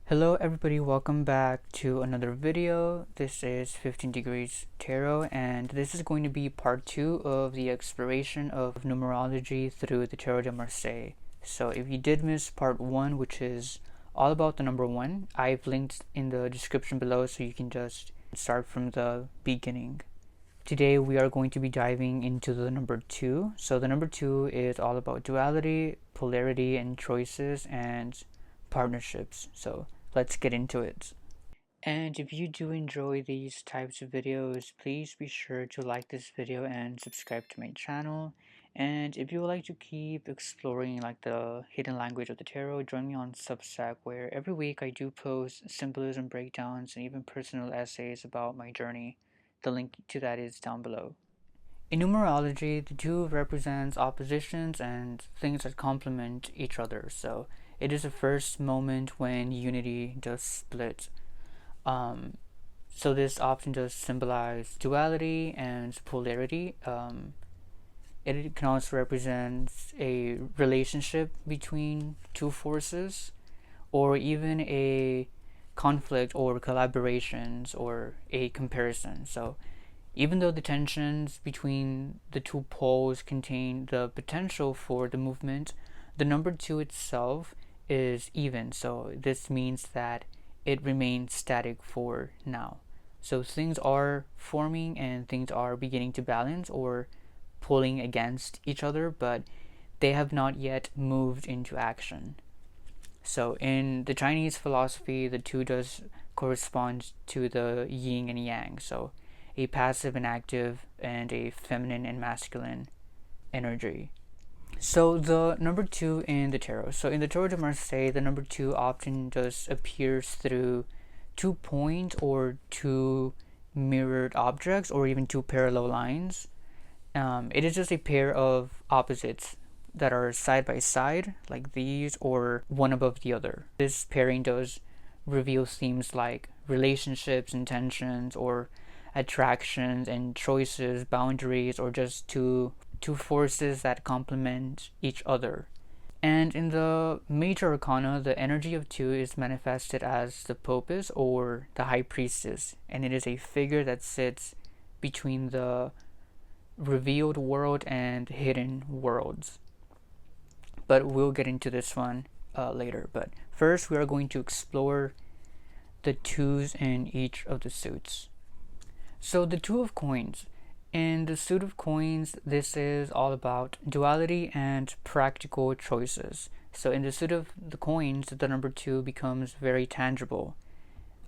Hello everybody, welcome back to another video. This is 15 Degrees Tarot, and this is going to be part 2 of the exploration of numerology through the Tarot de Marseille. So if you did miss part 1, which is all about the number 1, I've linked in the description below so you can just start from the beginning. Today we are going to be diving into the number 2. So the number 2 is all about duality, polarity, and choices and partnerships. So let's get into it. And if you do enjoy these types of videos, please be sure to like this video and subscribe to my channel. And if you would like to keep exploring like the hidden language of the tarot, join me on Substack, where every week I do post symbolism breakdowns and even personal essays about my journey. The link to that is down below. In numerology, the 2 represents oppositions and things that complement each other. So it is the first moment when unity does split. So this often does symbolize duality and polarity. It can also represent a relationship between 2 forces, or even a conflict or collaborations or a comparison. So even though the tensions between the 2 poles contain the potential for the movement, the number 2 itself is even. So this means that it remains static for now. So things are forming and things are beginning to balance or pulling against each other, but they have not yet moved into action. So in the Chinese philosophy, the 2 does correspond to the yin and yang. So a passive and active, and a feminine and masculine energy. So the number 2 in the tarot. So in the Tarot de Marseille, the number 2 often just appears through 2 points or 2 mirrored objects or even 2 parallel lines. It is just a pair of opposites that are side by side, like these, or one above the other. This pairing does reveal themes like relationships, intentions, or attractions and choices, boundaries, or just two forces that complement each other. And in the major arcana, the energy of 2 is manifested as the popes or the high priestess, and it is a figure that sits between the revealed world and hidden worlds. But we'll get into this one later. But first, we are going to explore the 2s in each of the suits. So the 2 of coins. In the suit of coins, this is all about duality and practical choices. So in the suit of the coins, the number 2 becomes very tangible.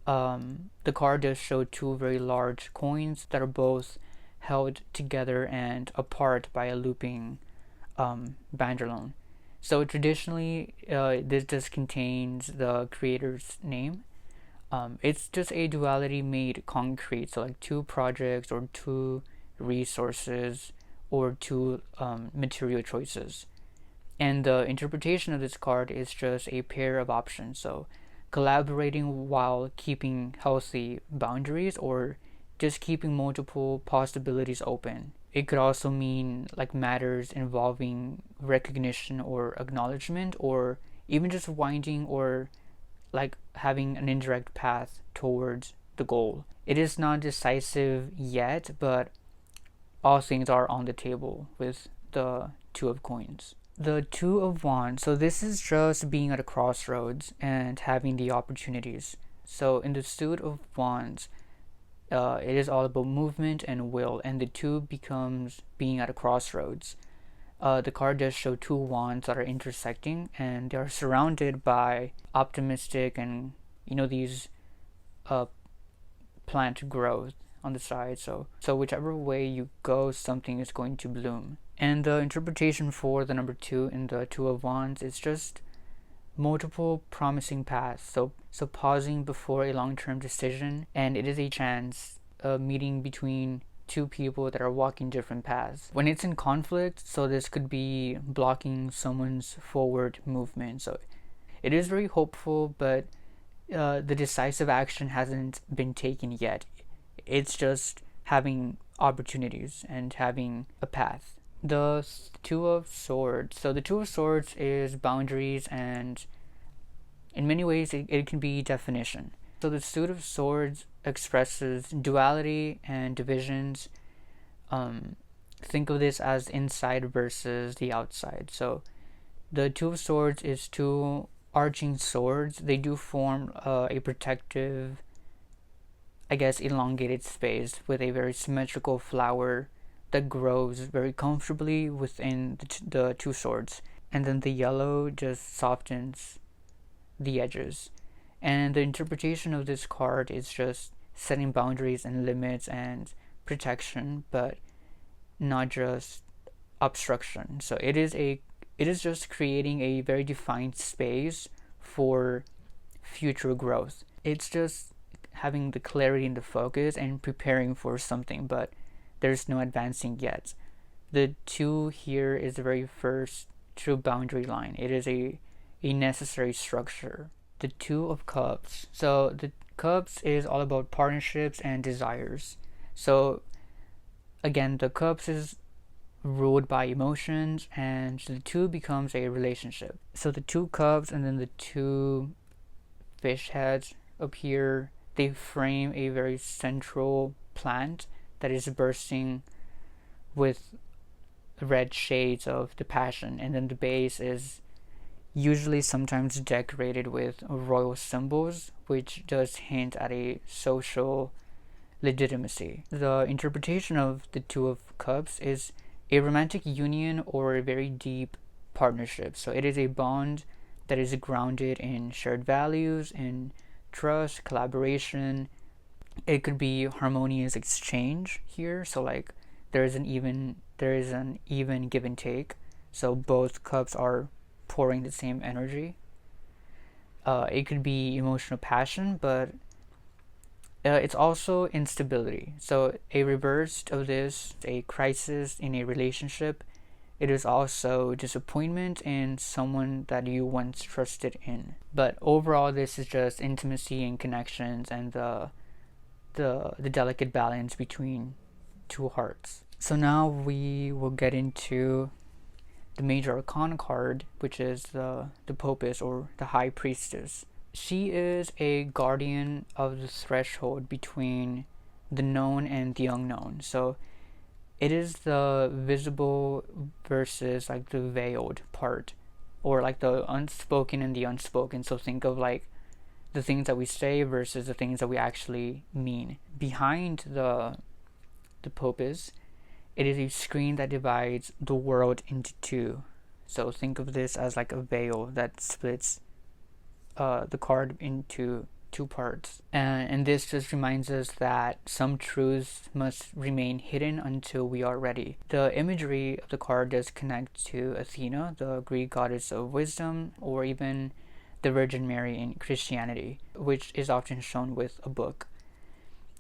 The card does show 2 very large coins that are both held together and apart by a looping banderole. So traditionally, this just contains the creator's name. It's just a duality made concrete, so like 2 projects or 2 resources or 2 material choices. And the interpretation of this card is just a pair of options, so collaborating while keeping healthy boundaries or just keeping multiple possibilities open. It could also mean like matters involving recognition or acknowledgement, or even just winding or like having an indirect path towards the goal. It is not decisive yet, but all things are on the table with the 2 of coins. The 2 of wands. So this is just being at a crossroads and having the opportunities. So in the suit of wands, it is all about movement and will, and the 2 becomes being at a crossroads. The card does show 2 wands that are intersecting, and they are surrounded by optimistic and these plant growth on the side. So whichever way you go, something is going to bloom. And the interpretation for the number 2 in the 2 of wands is just multiple promising paths. So pausing before a long-term decision, and it is a chance meeting between 2 people that are walking different paths. When it's in conflict, so this could be blocking someone's forward movement. So it is very hopeful, but the decisive action hasn't been taken yet. It's just having opportunities and having a path. The 2 of swords. So the 2 of swords is boundaries and In many ways, it can be definition. So the suit of swords expresses duality and divisions. Think of this as inside versus the outside. So the two of swords is two arching swords. They do form a protective, I guess, elongated space with a very symmetrical flower that grows very comfortably within the two swords. And then the yellow just softens the edges. And the interpretation of this card is just setting boundaries and limits and protection, but not just obstruction. So it is just creating a very defined space for future growth. It's just having the clarity and the focus and preparing for something, but there's no advancing yet. The two here is the very first true boundary line. It is a necessary structure. The Two of Cups. So the Cups is all about partnerships and desires. So again, the Cups is ruled by emotions, and the two becomes a relationship. So the two cups and then the two fish heads up here, they frame a very central plant that is bursting with red shades of the passion, and then the base is usually sometimes decorated with royal symbols, which does hint at a social legitimacy. The interpretation of the Two of Cups is a romantic union or a very deep partnership. So it is a bond that is grounded in shared values, in trust, collaboration. It could be harmonious exchange here. So like there is an even give and take. So both cups are pouring the same energy. It could be emotional passion, but it's also instability. So a reverse of this, a crisis in a relationship. It is also disappointment in someone that you once trusted in. But overall, this is just intimacy and connections and the delicate balance between two hearts. So now we will get into the major arcana card, which is the Popis, or the High Priestess. She is a guardian of the threshold between the known and the unknown. So it is the visible versus like the veiled part, or like the unspoken and the unspoken. So think of like the things that we say versus the things that we actually mean. Behind the Popis, it is a screen that divides the world into two. So think of this as like a veil that splits the card into two parts. And this just reminds us that some truths must remain hidden until we are ready. The imagery of the card does connect to Athena, the Greek goddess of wisdom, or even the Virgin Mary in Christianity, which is often shown with a book.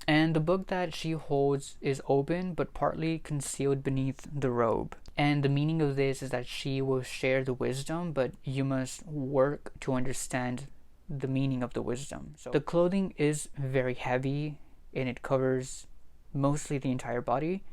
And the book that she holds is open but partly concealed beneath the robe. And the meaning of this is that she will share the wisdom, but you must work to understand the meaning of the wisdom. So the clothing is very heavy and it covers mostly the entire body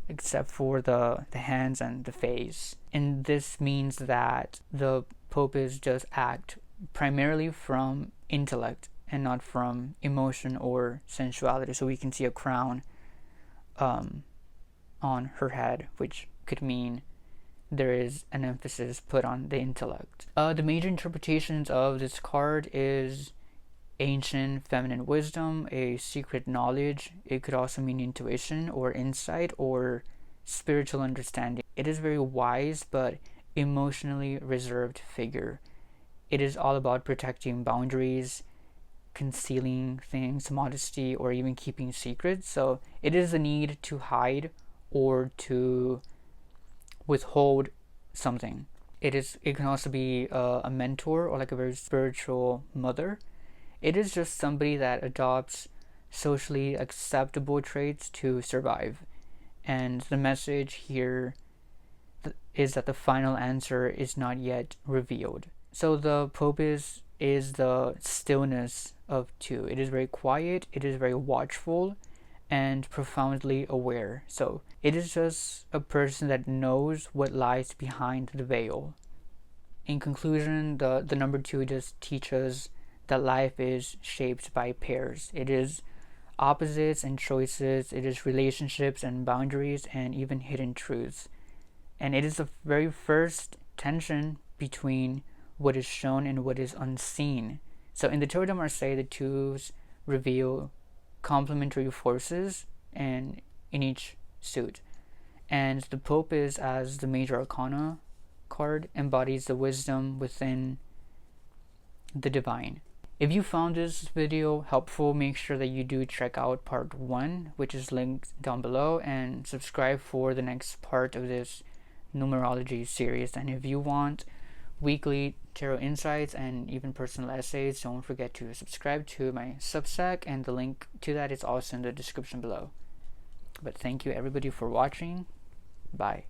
except for the hands and the face. And this means that the Popis does act primarily from intellect and not from emotion or sensuality. So we can see a crown on her head, which could mean there is an emphasis put on the intellect. The major interpretations of this card is ancient feminine wisdom, a secret knowledge. It could also mean intuition or insight or spiritual understanding. It is very wise but emotionally reserved figure. It is all about protecting boundaries, concealing things, modesty, or even keeping secrets. So it is the need to hide or to withhold something. It can also be a mentor or like a very spiritual mother. It is just somebody that adopts socially acceptable traits to survive. And the message here is that the final answer is not yet revealed. So the Popis is the stillness of two. It is very quiet, it is very watchful, and profoundly aware. So it is just a person that knows what lies behind the veil. in conclusion, the number 2 just teaches that life is shaped by pairs. It is opposites and choices, it is relationships and boundaries, and even hidden truths. And it is the very first tension between what is shown and what is unseen. So in the Tarot de Marseille, the twos reveal complementary forces and in each suit. And the Pope is, as the major arcana card, embodies the wisdom within the divine. If you found this video helpful, make sure that you do check out part 1, which is linked down below, and subscribe for the next part of this numerology series. And if you want weekly tarot insights and even personal essays, don't forget to subscribe to my Substack, and the link to that is also in the description below. But thank you everybody for watching. Bye.